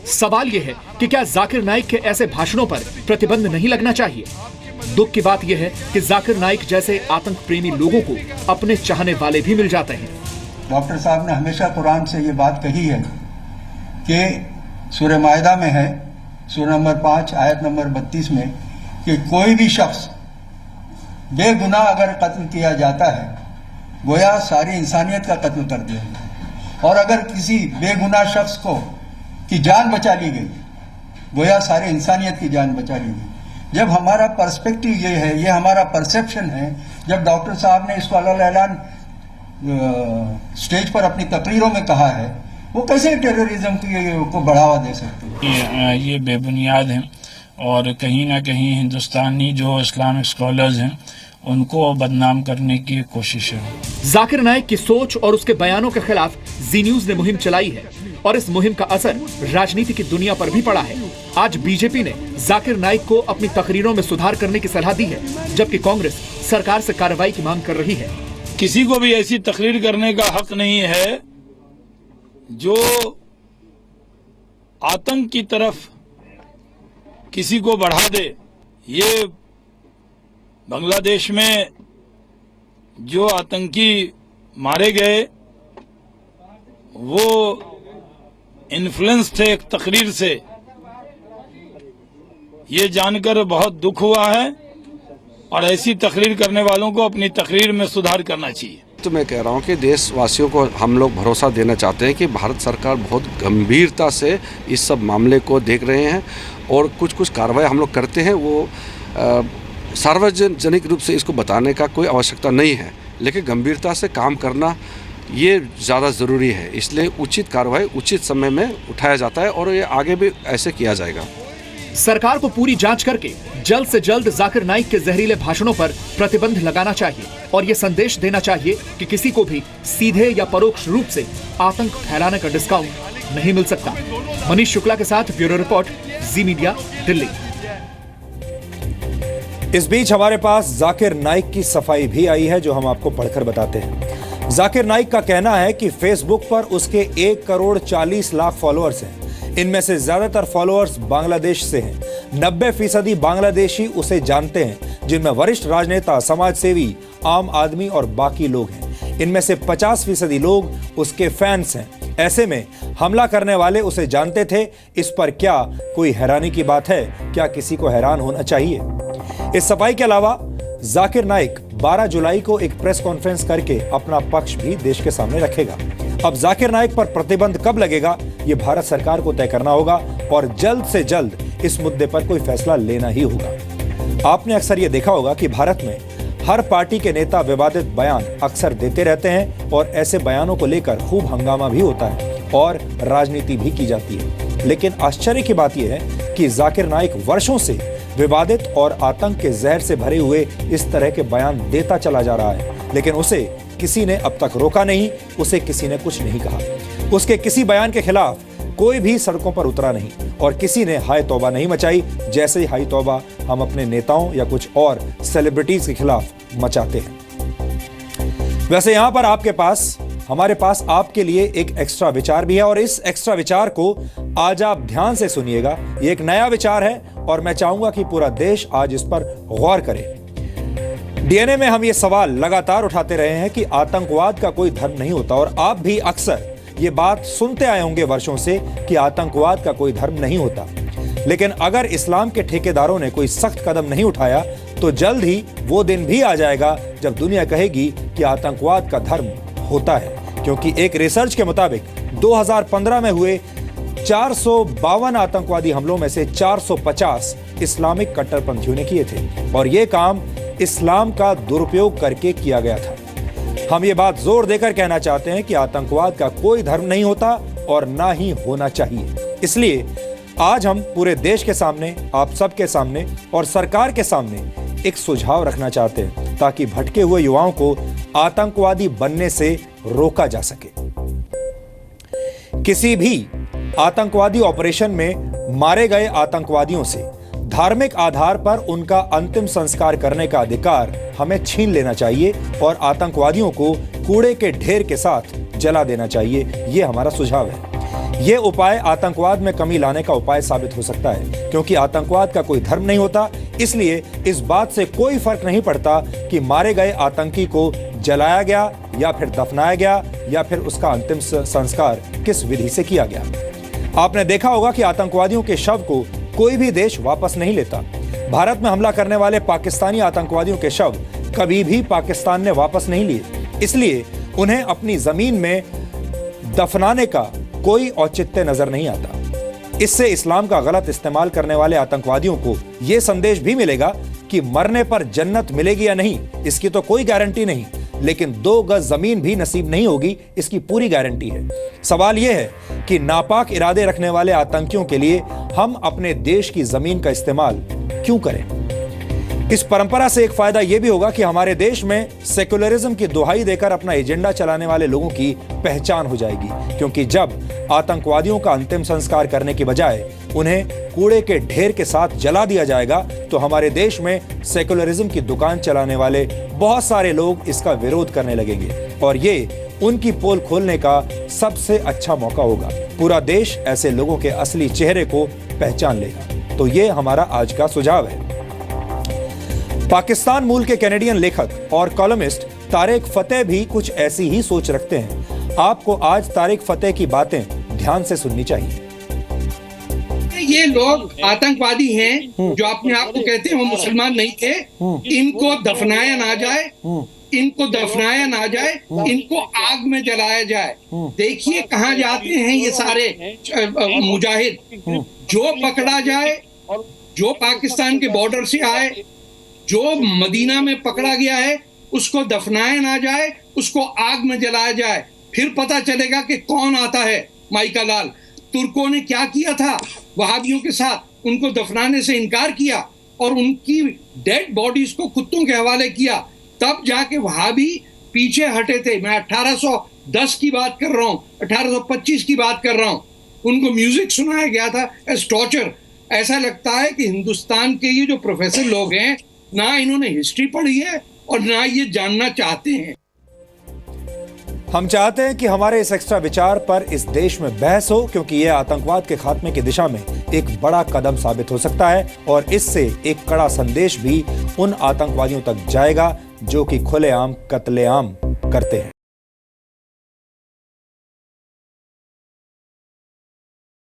सवाल यह है कि क्या जाकिर नाइक के ऐसे भाषणों पर प्रतिबंध नहीं लगना चाहिए? दुख की बात यह है कि जाकिर नाइक जैसे आतंक प्रेमी लोगों को अपने चाहने वाले भी मिल जाते हैं। डॉक्टर साहब ने हमेशा कुरान से ये बात कही है कि सूरह मायदा में है, सूरह नंबर 5 आयत नंबर 32 में, कि कोई भी शख्स बेगुनाह अगर कत्ल किया जाता है गोया सारी इंसानियत का कत्ल कर दिया, और अगर किसी बेगुनाह शख्स को की जान बचा ली गई गोया सारी इंसानियत की जान बचा ली गई। जब हमारा पर्सपेक्टिव ये है, ये हमारा परसेप्शन है, जब डॉक्टर साहब ने इसको ऐलान स्टेज पर अपनी तकरीरों में कहा है, वो कैसे टेररिज्म को बढ़ावा दे सकते हैं? ये बेबुनियाद हैं और कहीं ना कहीं हिंदुस्तानी जो इस्लामिक स्कॉलर्स हैं उनको बदनाम करने की कोशिश है। जाकिर नाइक की सोच और उसके बयानों के खिलाफ जी न्यूज ने मुहिम चलाई है और इस मुहिम का असर राजनीति की दुनिया पर भी पड़ा है। आज बीजेपी ने जाकिर नाइक को अपनी तकरीरों में सुधार करने की सलाह दी है, जबकि कांग्रेस सरकार से कार्रवाई की मांग कर रही है। किसी को भी ऐसी तकरीर करने का हक नहीं है जो आतंक की तरफ किसी को बढ़ा दे। ये बांग्लादेश में जो आतंकी मारे गए वो इन्फ्लुएंस थे एक तकरीर से, ये जानकर बहुत दुख हुआ है और ऐसी तकरीर करने वालों को अपनी तकरीर में सुधार करना चाहिए। तो मैं कह रहा हूँ कि देशवासियों को हम लोग भरोसा देना चाहते हैं कि भारत सरकार बहुत गंभीरता से इस सब मामले को देख रहे हैं और कुछ कार्रवाई हम लोग करते हैं। वो सार्वजनिक रूप से इसको बताने का कोई आवश्यकता नहीं है, लेकिन गंभीरता से काम करना ये ज़्यादा ज़रूरी है। इसलिए उचित कार्रवाई उचित समय में उठाया जाता है और ये आगे भी ऐसे किया जाएगा। सरकार को पूरी जांच करके जल्द से जल्द जाकिर नाइक के जहरीले भाषणों पर प्रतिबंध लगाना चाहिए और ये संदेश देना चाहिए कि किसी को भी सीधे या परोक्ष रूप से आतंक फैलाने का डिस्काउंट नहीं मिल सकता। मनीष शुक्ला के साथ ब्यूरो रिपोर्ट, जी मीडिया, दिल्ली। इस बीच हमारे पास जाकिर नाइक की सफाई भी आई है जो हम आपको पढ़कर बताते हैं। जाकिर नाइक का कहना है कि फेसबुक पर उसके 1,40,00,000 फॉलोअर्स हैं। इनमें से ज्यादातर फॉलोअर्स बांग्लादेश से हैं। 90% बांग्लादेशी उसे जानते हैं, जिनमें वरिष्ठ राजनेता, समाज सेवी, आम आदमी और बाकी लोग हैं। इनमें से 50% लोग उसके फैंस हैं। ऐसे में हमला करने वाले उसे जानते थे। इस पर क्या कोई हैरानी की बात है? क्या किसी को हैरान होना चाहिए? इस सफाई के अलावा जाकिर नाइक 12 जुलाई को एक प्रेस कॉन्फ्रेंस करके अपना पक्ष भी देश के सामने रखेगा। अब जाकिर नाइक पर प्रतिबंध कब लगेगा, ये भारत सरकार को तय करना होगा और जल्द से जल्द इस मुद्दे पर कोई फैसला लेना ही होगा। आपने अक्सर ये देखा होगा कि भारत में हर पार्टी के नेता विवादित बयान अक्सर देते रहते हैं और ऐसे बयानों को लेकर खूब हंगामा भी होता है और राजनीति भी की जाती है। लेकिन आश्चर्य की बात यह है कि जाकिर नाइक वर्षों से विवादित और आतंक के जहर से भरे हुए इस तरह के बयान देता चला जा रहा है, लेकिन उसे किसी ने अब तक रोका नहीं, उसे किसी ने कुछ नहीं कहा। उसके किसी बयान के खिलाफ कोई भी सड़कों पर उतरा नहीं और किसी ने हाय तौबा नहीं मचाई, जैसे ही हाय तौबा हम अपने नेताओं या कुछ और सेलिब्रिटीज के खिलाफ मचाते हैं। वैसे यहां पर हमारे पास आपके लिए एक एक्स्ट्रा विचार भी है और इस एक्स्ट्रा विचार को आज आप ध्यान से सुनिएगा। ये एक नया विचार है और मैं चाहूंगा कि पूरा देश आज इस पर गौर करे। डीएनए में हम ये सवाल लगातार उठाते रहे हैं कि आतंकवाद का कोई धर्म नहीं होता और आप भी अक्सर ये बात सुनते आए होंगे वर्षों से कि आतंकवाद का कोई धर्म नहीं होता। लेकिन अगर इस्लाम के ठेकेदारों ने कोई सख्त कदम नहीं उठाया तो जल्द ही वो दिन भी आ जाएगा जब दुनिया कहेगी कि आतंकवाद का धर्म होता है। क्योंकि एक रिसर्च के मुताबिक 2015 में हुए 452 आतंकवादी हमलों में से 450 इस्लामिक कट्टरपंथियों ने किए थे और ये काम इस्लाम का दुरुपयोग करके किया गया था। हम ये बात जोर देकर कहना चाहते हैं कि आतंकवाद का कोई धर्म नहीं होता और ना ही होना चाहिए। इसलिए आज हम पूरे देश के सामने, आप सबके सामने और सरकार के सामने एक सुझाव रखना चाहते हैं ताकि भटके हुए युवाओं को आतंकवादी बनने से रोका जा सके। किसी भी आतंकवादी ऑपरेशन में मारे गए आतंकवादियों से धार्मिक आधार पर उनका अंतिम संस्कार करने का अधिकार हमें छीन लेना चाहिए और आतंकवादियों को कूड़े के ढेर के साथ जला देना चाहिए। यह हमारा सुझाव है। ये उपाय आतंकवाद में कमी लाने का उपाय साबित हो सकता है, क्योंकि आतंकवाद का कोई धर्म नहीं होता। इसलिए इस बात से कोई फर्क नहीं पड़ता कि मारे गए आतंकी को जलाया गया या फिर दफनाया गया या फिर उसका अंतिम संस्कार किस विधि से किया गया। आपने देखा होगा कि आतंकवादियों के शव को कोई भी देश वापस नहीं लेता। भारत में हमला करने वाले पाकिस्तानी आतंकवादियों के शव कभी भी पाकिस्तान ने वापस नहीं लिए, इसलिए उन्हें अपनी जमीन में दफनाने का कोई औचित्य नजर नहीं आता। इससे इस्लाम का गलत इस्तेमाल करने वाले आतंकवादियों को यह संदेश भी मिलेगा कि मरने पर जन्नत मिलेगी या नहीं इसकी तो कोई गारंटी नहीं, लेकिन 2 गज जमीन भी नसीब नहीं होगी इसकी पूरी गारंटी है। सवाल यह है कि नापाक इरादे रखने वाले आतंकियों के लिए हम अपने देश की जमीन का इस्तेमाल क्यों करें। इस परंपरा से एक फायदा यह भी होगा कि हमारे देश में सेक्युलरिज्म की दुहाई देकर अपना एजेंडा चलाने वाले लोगों की पहचान हो जाएगी, क्योंकि जब आतंकवादियों का अंतिम संस्कार करने की बजाय उन्हें कूड़े के ढेर के साथ जला दिया जाएगा तो हमारे देश में सेक्युलरिज्म की दुकान चलाने वाले बहुत सारे लोग इसका विरोध करने लगेंगे और ये उनकी पोल खोलने का सबसे अच्छा मौका होगा। पूरा देश ऐसे लोगों के असली चेहरे को पहचान लेगा। तो ये हमारा आज का सुझाव है। पाकिस्तान मूल के कैनेडियन लेखक और कॉलमिस्ट तारिक फतेह भी कुछ ऐसी ही सोच रखते हैं। आपको आज तारिक फतेह की बातें ध्यान से सुननी चाहिए। ये लोग आतंकवादी हैं जो अपने आप को कहते हैं वो मुसलमान नहीं थे, इनको दफनाया ना जाए, इनको दफनाया ना जाए, इनको आग में जलाया जाए। देखिए कहाँ जाते हैं ये सारे मुजाहिद। जो पकड़ा जाए, जो पाकिस्तान के बॉर्डर से आए, जो मदीना में पकड़ा गया है उसको दफनाया ना जाए, उसको आग में जलाया जाए, फिर पता चलेगा कि कौन आता है। माइका लाल, तुर्कों ने क्या किया था वहाबियों के साथ, उनको दफनाने से इनकार किया और उनकी डेड बॉडीज को कुत्तों के हवाले किया, तब जाके वहाबी पीछे हटे थे। मैं 1810 की बात कर रहा हूँ, 1825 की बात कर रहा हूँ। उनको म्यूजिक सुनाया गया था एज टॉर्चर। ऐसा लगता है कि हिंदुस्तान के ये जो प्रोफेसर लोग हैं ना इन्होंने हिस्ट्री पढ़ी है और ना ये जानना चाहते हैं। हम चाहते हैं कि हमारे इस एक्स्ट्रा विचार पर इस देश में बहस हो, क्योंकि यह आतंकवाद के खात्मे की दिशा में एक बड़ा कदम साबित हो सकता है और इससे एक कड़ा संदेश भी उन आतंकवादियों तक जाएगा जो कि खुलेआम कत्लेआम करते हैं।